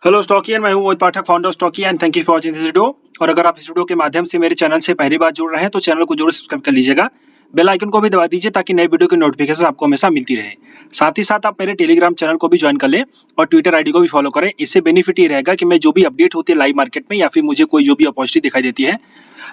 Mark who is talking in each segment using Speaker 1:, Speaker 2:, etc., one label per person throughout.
Speaker 1: Hello Stockian, मैं हूं Mohit Pathak, founder Stockia and thank you for watching this video. और अगर आप इस वीडियो के माध्यम से मेरे चैनल से पहली बार जुड़ रहे हैं तो चैनल को जरूर सब्सक्राइब कर लीजिएगा। बेल आइकन को भी दबा दीजिए ताकि नए वीडियो की नोटिफिकेशन आपको हमेशा मिलती रहे। साथ ही साथ आप मेरे टेलीग्राम चैनल को भी ज्वाइन कर लें और ट्विटर आईडी को भी फॉलो करें। इससे बेनिफिट ये रहेगा कि मैं जो भी अपडेट होती है लाइव मार्केट में या फिर मुझे कोई जो भी अपॉर्चुनिटी दिखाई देती है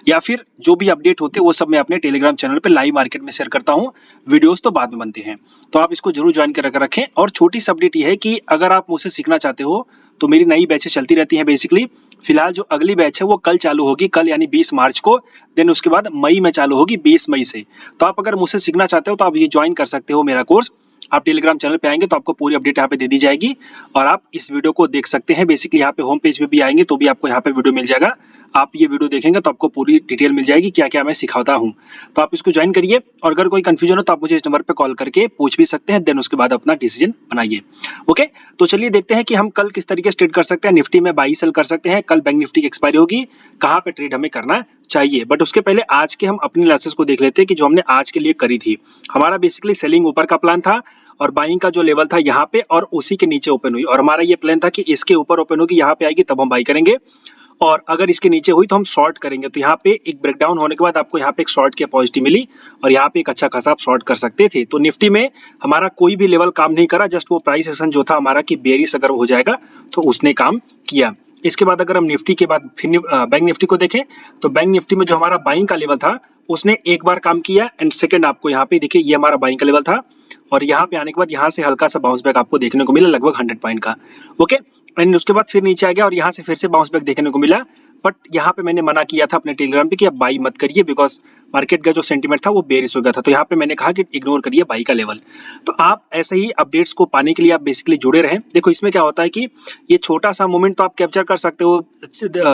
Speaker 1: या फिर जो भी अपडेट होते हैं वो सब मैं अपने टेलीग्राम चैनल पे लाइव मार्केट में शेयर करता हूँ। वीडियोस तो बाद में बनते हैं, तो आप इसको जरूर ज्वाइन कर रखें। और छोटी सी अपडेट ये है कि अगर आप मुझसे सीखना चाहते हो तो मेरी नई बैचेस चलती रहती हैं। बेसिकली फिलहाल जो अगली बैच है वो कल चालू होगी, कल यानी 20 मार्च को। देन उसके बाद मई में चालू होगी 20 मई से। तो आप अगर मुझसे सीखना चाहते हो तो आप ये ज्वाइन कर सकते हो मेरा कोर्स। आप टेलीग्राम चैनल पे आएंगे तो आपको पूरी अपडेट यहाँ पे दे दी जाएगी और आप इस वीडियो को देख सकते हैं। बेसिकली यहाँ पे होम पेज पे भी आएंगे तो भी आपको यहाँ पे वीडियो मिल जाएगा। आप ये वीडियो देखेंगे तो आपको पूरी डिटेल मिल जाएगी क्या क्या मैं सिखाता हूँ। तो आप इसको ज्वाइन करिए और अगर कोई कंफ्यूजन हो तो आप मुझे इस नंबर पे कॉल करके पूछ भी सकते हैं। देन उसके बाद अपना डिसीजन बनाइए। ओके, तो चलिए देखते हैं कि हम कल किस तरीके से ट्रेड कर सकते हैं। निफ्टी में बाई सेल कर सकते हैं। कल बैंक निफ्टी की एक्सपायरी होगी, कहाँ पे ट्रेड हमें करना चाहिए। बट उसके पहले आज के हम अपनी एनालिसिस को देख लेते हैं कि जो हमने आज के लिए करी थी। हमारा बेसिकली सेलिंग ऊपर का प्लान था और बाइंग का जो लेवल था यहाँ पे और उसी के नीचे ओपन हुई। और हमारा ये प्लान था कि इसके ऊपर ओपन होगी, यहाँ पे आएगी तब हम बाई करेंगे और अगर इसके नीचे हुई तो हम शॉर्ट करेंगे। तो यहाँ पे एक ब्रेकडाउन होने के बाद आपको यहाँ पे एक शॉर्ट की अपॉर्चुनिटी मिली और यहाँ पे एक अच्छा खासा आप शॉर्ट कर सकते थे। तो निफ्टी में हमारा कोई भी लेवल काम नहीं करा, जस्ट वो प्राइस एक्शन जो था हमारा कि बेरिश अगर हो जाएगा तो उसने काम किया। इसके बाद अगर हम निफ्टी के बाद फिर बैंक निफ्टी को देखें तो बैंक निफ्टी में जो हमारा बाइंग का लेवल था उसने एक बार काम किया एंड सेकंड आपको यहाँ पे देखिए ये हमारा बाइंग का लेवल था और यहाँ पे आने के बाद यहाँ से हल्का सा बाउंस बैक आपको देखने को मिला लगभग 100 पॉइंट का। ओके, एंड उसके बाद फिर नीचे आ गया और यहाँ से फिर से बाउंस बैक देखने को मिला। बट यहाँ पे मैंने मना किया था अपने टेलीग्राम पे कि आप बाई मत करिए बिकॉज मार्केट का जो सेंटीमेंट था वो बेरिश हो गया था। तो यहाँ पे मैंने कहा कि इग्नोर करिए बाई का लेवल। तो आप ऐसे ही अपडेट्स को पाने के लिए आप बेसिकली जुड़े रहें। देखो इसमें क्या होता है कि ये छोटा सा मूवमेंट तो आप कैप्चर कर सकते हो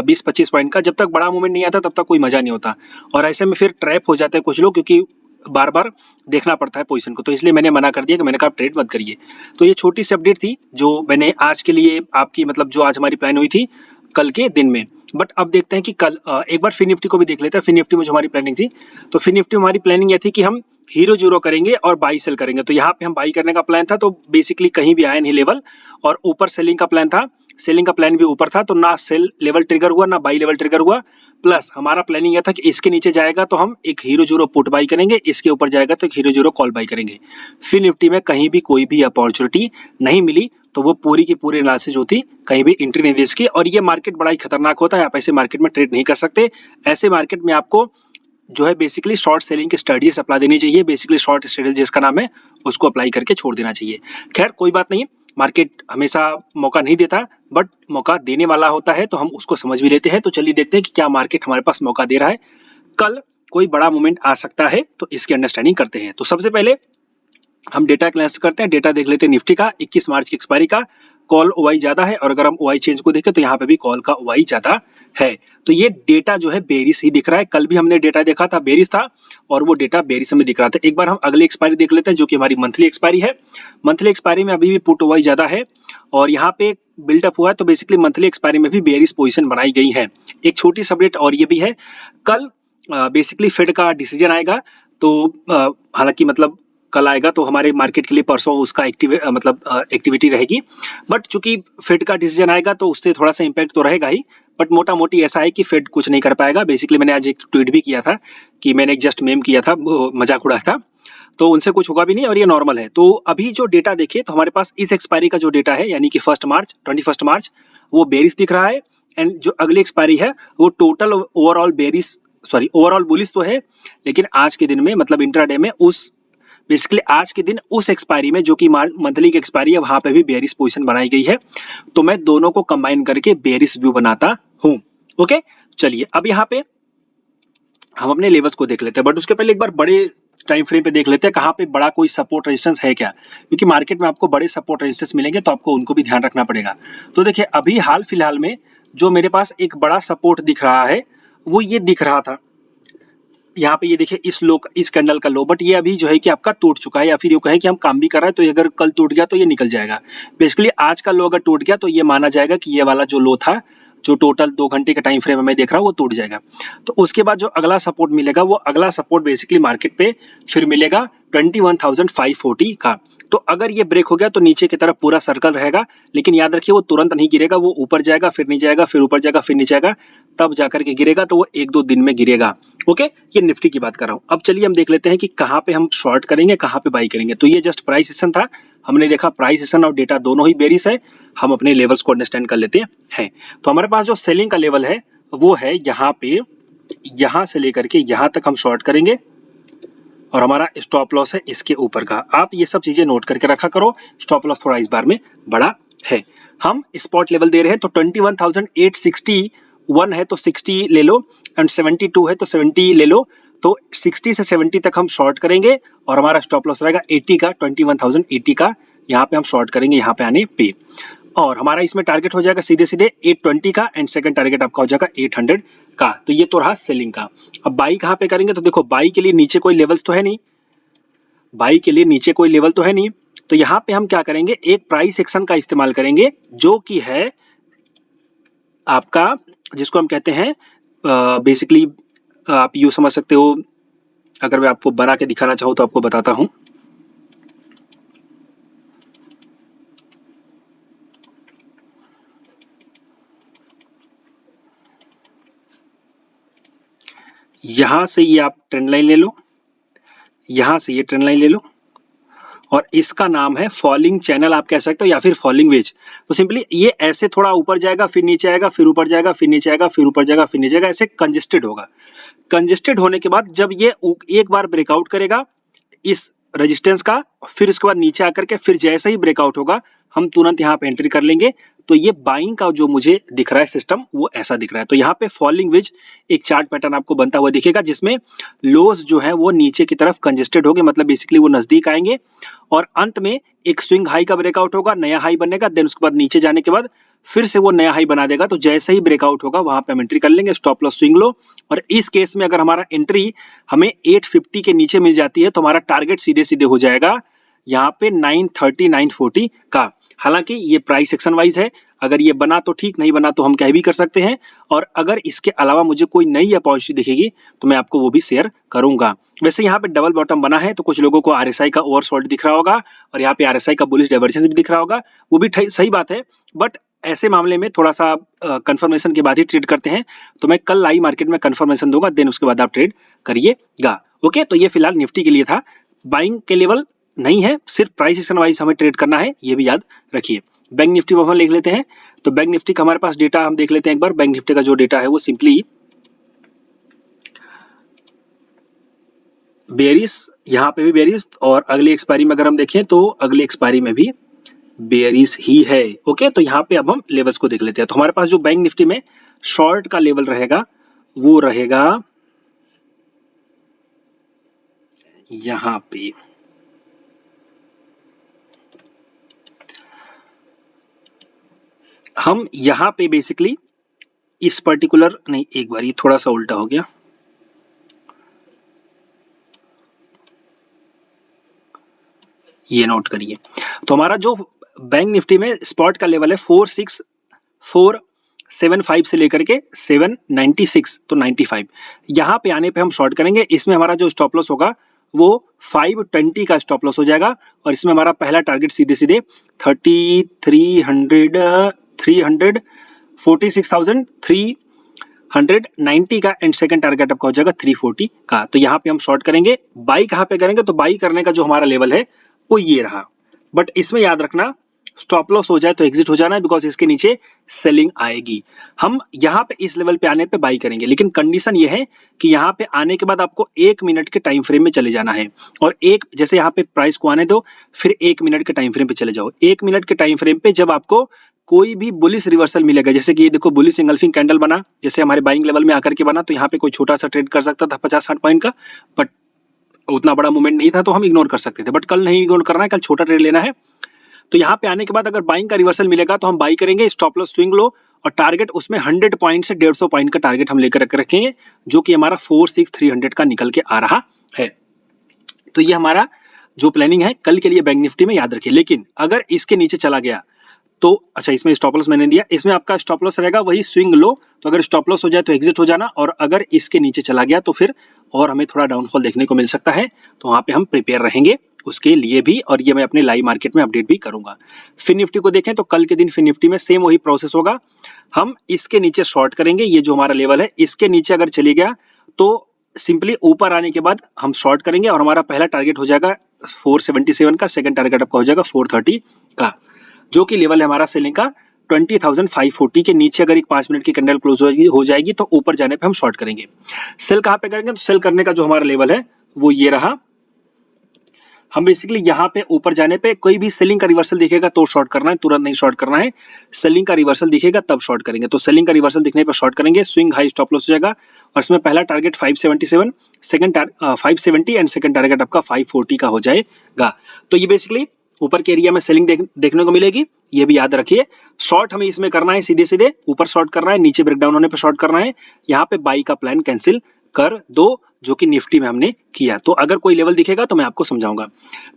Speaker 1: 20-25 पॉइंट का, जब तक बड़ा मूवमेंट नहीं आता तब तक कोई मजा नहीं होता और ऐसे में फिर ट्रैप हो जाते हैं कुछ लोग क्योंकि बार बार देखना पड़ता है पोजीशन को। तो इसलिए मैंने मना कर दिया कि मैंने कहा आप ट्रेड मत करिए। तो ये छोटी सी अपडेट थी जो मैंने आज के लिए आपकी मतलब जो आज हमारी प्लान हुई थी कल के दिन में। बट अब देखते हैं कि कल एक बार फिर निफ्टी को भी देख लेते हैं। फिर निफ्टी में जो हमारी प्लानिंग थी तो फिर निफ्टी हमारी प्लानिंग ये थी कि हम हीरो जीरो करेंगे और बाई सेल करेंगे। तो यहाँ पे हम बाई करने का प्लान था तो बेसिकली कहीं भी आया नहीं लेवल और ऊपर सेलिंग का प्लान था। सेलिंग का प्लान भी ऊपर था तो ना सेल लेवल ट्रिगर हुआ ना बाई लेवल ट्रिगर हुआ। प्लस हमारा प्लानिंग यह था कि इसके नीचे जाएगा तो हम एक हीरो जीरो पुट बाई करेंगे, इसके ऊपर जाएगा तो एक हीरो जीरो कॉल बाई करेंगे। फिर निफ्टी में कहीं भी कोई भी अपॉर्चुनिटी नहीं मिली तो वो पूरी की पूरी एनालिसिस होती कहीं भी एंट्री नहीं दे सकी। और ये मार्केट बड़ा ही खतरनाक होता है, आप ऐसे मार्केट में ट्रेड नहीं कर सकते। ऐसे मार्केट में आपको जो है बेसिकली शॉर्ट सेलिंग की स्ट्रेटजीज अप्लाई देनी चाहिए। बेसिकली शॉर्ट स्ट्रेटजी जिसका नाम है उसको अप्लाई करके छोड़ देना चाहिए। खैर कोई बात नहीं, मार्केट हमेशा मौका नहीं देता बट मौका देने वाला होता है तो हम उसको समझ भी लेते हैं। तो चलिए देखते हैं कि क्या मार्केट हमारे पास मौका दे रहा है। कल कोई बड़ा मूवमेंट आ सकता है तो इसकी अंडरस्टैंडिंग करते हैं। तो सबसे पहले हम डेटा एनालिसिस करते हैं। डेटा देख लेते हैं निफ्टी का 21 मार्च की एक्सपायरी का कॉल ओवाई ज्यादा है और अगर हम ओवाई चेंज को देखें तो यहाँ पे भी कॉल का ओवाई ज्यादा है। तो ये डेटा जो है बेरिश ही दिख रहा है। कल भी हमने डेटा देखा था बेरिश था और वो डेटा बेरिश में दिख रहा था। एक बार हम अगली एक्सपायरी देख लेते हैं जो कि हमारी मंथली एक्सपायरी है। मंथली एक्सपायरी में अभी भी पुट ओवाई ज्यादा है और यहाँ पे बिल्डअप हुआ है तो बेसिकली मंथली एक्सपायरी में भी बेरिश पोजिशन बनाई गई है। एक छोटी सी अपडेट और ये भी है, कल बेसिकली फेड का डिसीजन आएगा तो हालांकि मतलब कल आएगा तो हमारे मार्केट के लिए परसों उसका एक्टिविटी रहेगी। बट चूंकि फेड का डिसीजन आएगा तो उससे थोड़ा सा इम्पैक्ट तो रहेगा ही। बट मोटा मोटी ऐसा है कि फेड कुछ नहीं कर पाएगा। बेसिकली मैंने आज एक ट्वीट भी किया था कि मैंने एक जस्ट मेम किया था, मजाक उड़ाया था, तो उनसे कुछ होगा भी नहीं और ये नॉर्मल है। तो अभी जो डेटा देखिए तो हमारे पास इस एक्सपायरी का जो डेटा है यानी कि 21 मार्च वो बेरिश दिख रहा है एंड जो अगली एक्सपायरी है वो टोटल ओवरऑल बुलिश तो है लेकिन आज के दिन में मतलब इंट्राडे में उस बेसिकली आज के दिन उस एक्सपायरी में जो कि मंथली की एक्सपायरी है वहां पे भी बेरिश पोजीशन बनाई गई है। तो मैं दोनों को कंबाइन करके बेरिश व्यू बनाता हूं। ओके, चलिए अब यहाँ पे हम अपने लेवल्स को देख लेते हैं बट उसके पहले एक बार बड़े टाइम फ्रेम पे देख लेते हैं कहाँ पे बड़ा कोई सपोर्ट रेजिस्टेंस है क्या, क्योंकि मार्केट में आपको बड़े सपोर्ट रेजिस्टेंस मिलेंगे तो आपको उनको भी ध्यान रखना पड़ेगा। तो देखिए अभी हाल फिलहाल में जो मेरे पास एक बड़ा सपोर्ट दिख रहा है वो ये दिख रहा था यहाँ पे, ये देखिए इस कैंडल का लो, बट ये अभी जो है कि आपका टूट चुका है या फिर ये कहे कि हम काम भी कर रहे हैं तो ये अगर कल टूट गया तो ये निकल जाएगा। बेसिकली आज का लो अगर टूट गया तो ये माना जाएगा कि ये वाला जो लो था जो टोटल 2 घंटे के टाइम फ्रेम में मैं देख रहा हूँ वो टूट जाएगा। तो उसके बाद जो अगला सपोर्ट मिलेगा वो अगला सपोर्ट बेसिकली मार्केट पे फिर मिलेगा 21,540 का। तो अगर ये ब्रेक हो गया तो नीचे की तरफ पूरा सर्कल रहेगा, लेकिन याद रखिए वो तुरंत नहीं गिरेगा, वो ऊपर जाएगा फिर नीचे जाएगा फिर ऊपर जाएगा फिर नीचे जाएगा, तब जाकर के गिरेगा, तो वो 1-2 दिन में गिरेगा। ओके, ये निफ्टी की बात कर रहा हूँ। अब चलिए हम देख लेते हैं कि कहाँ पे हम शॉर्ट करेंगे, कहाँ पे बाई करेंगे। तो ये जस्ट प्राइस सेशन था, हमने देखा प्राइस सेशन और डेटा दोनों ही बेरिश है। हम अपने लेवल्स को अंडरस्टैंड कर लेते हैं। तो हमारे पास जो सेलिंग का लेवल है वो है यहाँ पे, यहाँ से लेकर के यहाँ तक हम शॉर्ट करेंगे, और हमारा स्टॉप लॉस है इसके ऊपर का। आप ये सब चीजें नोट करके रखा करो, स्टॉप लॉस थोड़ा इस बार में बड़ा है। हम स्पॉट लेवल दे रहे हैं तो 21,861 है तो 60 ले लो, एंड 72 है तो 70 ले लो। तो 60 से 70 तक हम शॉर्ट करेंगे, और हमारा स्टॉप लॉस रहेगा 80 का, 21,080 का। यहाँ पे हम शॉर्ट करेंगे यहाँ पे आने पे, और हमारा इसमें टारगेट हो जाएगा सीधे सीधे 820 का, एंड सेकंड टारगेट आपका हो जाएगा 800 का। तो ये तो रहा सेलिंग का। अब बाई कहाँ पे करेंगे, तो देखो बाई के लिए नीचे कोई लेवल्स तो है नहीं, बाई के लिए नीचे कोई लेवल तो है नहीं, तो यहाँ पे हम क्या करेंगे, एक प्राइस एक्शन का इस्तेमाल करेंगे, जो कि है आपका, जिसको हम कहते हैं बेसिकली, आप यूँ समझ सकते हो। अगर मैं आपको बना के दिखाना चाहूँ तो आपको बताता हूँ। यहां से ये आप ट्रेंड लाइन ले लो, यहां से ये ट्रेंड लाइन ले लो, और इसका नाम है फॉलिंग चैनल आप कह सकते हो, या फिर फॉलिंग वेज। तो सिंपली ये ऐसे थोड़ा ऊपर जाएगा फिर नीचे आएगा फिर ऊपर जाएगा फिर नीचे आएगा फिर ऊपर जाएगा फिर नीचे आएगा, ऐसे कंजेस्टेड होगा। कंजेस्टेड होने के बाद जब ये एक बार ब्रेकआउट करेगा इस रेजिस्टेंस का, फिर उसके बाद नीचे आकर के फिर जैसे ही ब्रेकआउट होगा हम तुरंत यहाँ पे एंट्री कर लेंगे। तो ये बाइंग का जो मुझे दिख रहा है सिस्टम वो ऐसा दिख रहा है। तो यहाँ पे फॉलिंग वेज एक चार्ट पैटर्न आपको बनता हुआ दिखेगा, जिसमें लोज जो है वो नीचे की तरफ कंजेस्टेड होंगे, मतलब बेसिकली वो नजदीक आएंगे, और अंत में एक स्विंग हाई का ब्रेकआउट होगा, नया हाई बनेगा, देन उसके बाद नीचे जाने के बाद फिर से वो नया हाई बना देगा। तो जैसे ही ब्रेकआउट होगा वहां पे हम एंट्री कर लेंगे, स्टॉप लॉस स्विंग लो। और इस केस में अगर हमारा एंट्री हमें 850 के नीचे मिल जाती है तो हमारा टारगेट सीधे सीधे हो जाएगा यहाँ पे 930 940 का। हालांकि ये प्राइस एक्शन वाइज है, अगर ये बना तो ठीक, नहीं बना तो हम कह भी कर सकते हैं। और अगर इसके अलावा मुझे कोई नई अपॉर्चुनिटी दिखेगी तो मैं आपको वो भी शेयर करूंगा। वैसे यहाँ पे डबल बॉटम बना है तो कुछ लोगों को आरएसआई का ओवरसोल्ड दिख रहा होगा, और यहाँ पे आरएसआई का बुलिश डाइवर्जेंस भी दिख रहा होगा, वो भी सही बात है। बट ऐसे मामले में थोड़ा सा कंफर्मेशन के बाद ही ट्रेड करते हैं। तो मैं कल लाइव मार्केट में कंफर्मेशन दूंगा, देन उसके बाद आप ट्रेड करिएगा। ओके, तो ये फिलहाल निफ्टी के लिए था। बाइंग के लेवल नहीं है, सिर्फ प्राइस एक्शन वाइज हमें ट्रेड करना है, ये भी याद रखिए। बैंक निफ्टी में हम लिख लेते हैं। तो बैंक निफ्टी का हमारे पास डेटा हम देख लेते हैं एक बार। बैंक निफ्टी का जो डेटा है वो सिंपली बेरिस, यहाँ पे भी बेरिस, और अगली एक्सपायरी में अगर हम देखें तो अगली एक्सपायरी में भी बेरिस ही है। ओके, तो यहाँ पे अब हम लेवल्स को देख लेते हैं। तो हमारे पास जो बैंक निफ्टी में शॉर्ट का लेवल रहेगा वो रहेगा यहाँ पे, हम यहाँ पे बेसिकली इस पर्टिकुलर, नहीं एक बार ये थोड़ा सा उल्टा हो गया, ये नोट करिए। तो हमारा जो बैंक निफ्टी में स्पॉट का लेवल है 46475 से लेकर के 796 तो 95, यहाँ पे आने पे हम शॉर्ट करेंगे। इसमें हमारा जो स्टॉप लॉस होगा वो 520 का स्टॉप लॉस हो जाएगा, और इसमें हमारा पहला टारगेट सीधे सीधे 390 का, एंड सेकंड टारगेट आपका हो जाएगा 340 का। तो यहाँ पे हम शॉर्ट करेंगे। बाई कहाँ पे करेंगे, तो बाई करने का जो हमारा लेवल है वो ये रहा, बट इसमें याद रखना स्टॉप लॉस हो जाए तो एग्जिट हो जाना है, बिकॉज इसके नीचे सेलिंग आएगी। हम यहाँ पे इस लेवल पे आने पे बाई करेंगे, लेकिन कंडीशन ये है कि यहाँ पे आने के बाद आपको 1 मिनट के टाइम फ्रेम में चले जाना है, और एक जैसे यहाँ पे प्राइस को आने दो, फिर 1 मिनट के टाइम फ्रेम पे चले जाओ। 1 मिनट के टाइम फ्रेम पे जब आपको कोई भी बुलिश रिवर्सल मिलेगा, जैसे कि ये देखो बुलिश इंगल्फिंग कैंडल बना, जैसे हमारे बाइंग लेवल में आकर के बना, तो यहाँ पे कोई छोटा सा ट्रेड कर सकता था 50-60 पॉइंट का, बट उतना बड़ा मूवमेंट नहीं था तो हम इग्नोर कर सकते थे। बट कल नहीं इग्नोर करना है, कल छोटा ट्रेड लेना है। तो यहाँ पे आने के बाद अगर बाइंग का रिवर्सल मिलेगा तो हम बाई करेंगे, स्टॉप लॉस स्विंग लो, और टारगेट उसमें 100 पॉइंट से 150 पॉइंट का टारगेट हम लेकर रखेंगे, जो कि हमारा 46300 का निकल के आ रहा है। तो ये हमारा जो प्लानिंग है कल के लिए बैंक निफ्टी में, याद रखिए। लेकिन अगर इसके नीचे चला गया तो अच्छा, इसमें स्टॉप लॉस मैंने दिया, इसमें आपका स्टॉप लॉस रहेगा वही स्विंग लो, तो अगर स्टॉप लॉस हो जाए तो एग्जिट हो जाना, और अगर इसके नीचे चला गया तो फिर और हमें थोड़ा डाउनफॉल देखने को मिल सकता है, तो वहां पे हम प्रिपेयर रहेंगे उसके लिए भी, और ये मैं अपने लाइव मार्केट में अपडेट भी करूंगा। फिन निफ्टी को देखें तो कल के दिन फिन निफ्टी में सेम वही प्रोसेस होगा, हम इसके नीचे शॉर्ट करेंगे, ये जो हमारा लेवल है इसके नीचे अगर चली गया तो सिंपली ऊपर आने के बाद हम शॉर्ट करेंगे, और हमारा पहला टारगेट हो जाएगा 477 का, सेकंड टारगेट आपका हो जाएगा 430 का, जो कि लेवल है हमारा सेलिंग का 20,540 के नीचे। अगर एक 5 मिनट की कैंडल क्लोज हो जाएगी तो ऊपर जाने पे हम शॉर्ट करेंगे। सेल कहां पे करेंगे, तो सेल करने का जो हमारा लेवल है वो ये रहा। हम बेसिकली यहाँ पे ऊपर जाने पे कोई भी सेलिंग का रिवर्सल दिखेगा तो शॉर्ट करना है, तुरंत नहीं शॉर्ट करना है, सेलिंग का रिवर्सल दिखेगा तब शॉर्ट करेंगे। तो सेलिंग का रिवर्सल दिखने पर शॉर्ट करेंगे, स्विंग हाई स्टॉप लॉस हो जाएगा, और इसमें पहला target 577, second 570 and second target आपका 540 का हो जाएगा। तो ये बेसिकली ऊपर के एरिया में सेलिंग देखने को मिलेगी, ये भी याद रखिए। शॉर्ट हमें इसमें करना है, सीधे सीधे ऊपर शॉर्ट करना है, नीचे ब्रेकडाउन होने पे शॉर्ट करना है, यहाँ पे बाई का प्लान कैंसिल कर दो, जो कि निफ्टी में हमने किया। तो अगर कोई लेवल दिखेगा तो मैं आपको समझाऊंगा।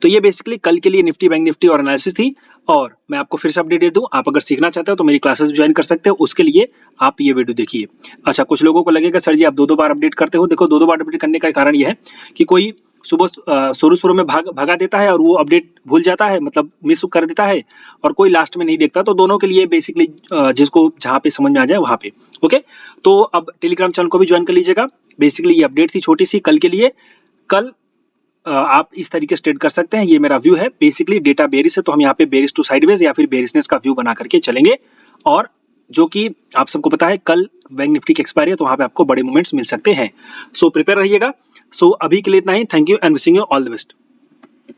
Speaker 1: तो ये बेसिकली कल के लिए निफ्टी बैंक निफ्टी और एनालिसिस थी, और मैं आपको फिर से अपडेट दे दूं, आप अगर सीखना चाहते हो तो मेरी क्लासेस ज्वाइन कर सकते हो, उसके लिए आप ये वीडियो देखिए। अच्छा, कुछ लोगों को लगेगा सर जी आप 2-2 बार अपडेट करते हो। देखो, 2-2 बार अपडेट करने का कारण यह है कि कोई सुबह शुरू में भगा देता है और वो अपडेट भूल जाता है, मतलब मिस कर देता है, और कोई लास्ट में नहीं देखता। तो दोनों के लिए बेसिकली जिसको जहाँ पे समझ में आ जाए वहां पे। ओके, तो अब टेलीग्राम चैनल को भी ज्वाइन कर लीजिएगा। बेसिकली ये अपडेट थी छोटी सी कल के लिए। कल आप इस तरीके से ट्रेड कर सकते हैं, ये मेरा व्यू है। बेसिकली डेटा बेरिश है तो हम यहाँ पे बेरिश टू साइडवेज या फिर बेरिशनेस का व्यू बना करके चलेंगे, और जो कि आप सबको पता है कल बैंक निफ्टी की एक्सपायरी है, तो वहां पे आपको बड़े मूवमेंट्स मिल सकते हैं। सो प्रिपेयर रहिएगा। सो अभी के लिए इतना ही। Thank you and wishing you all the best.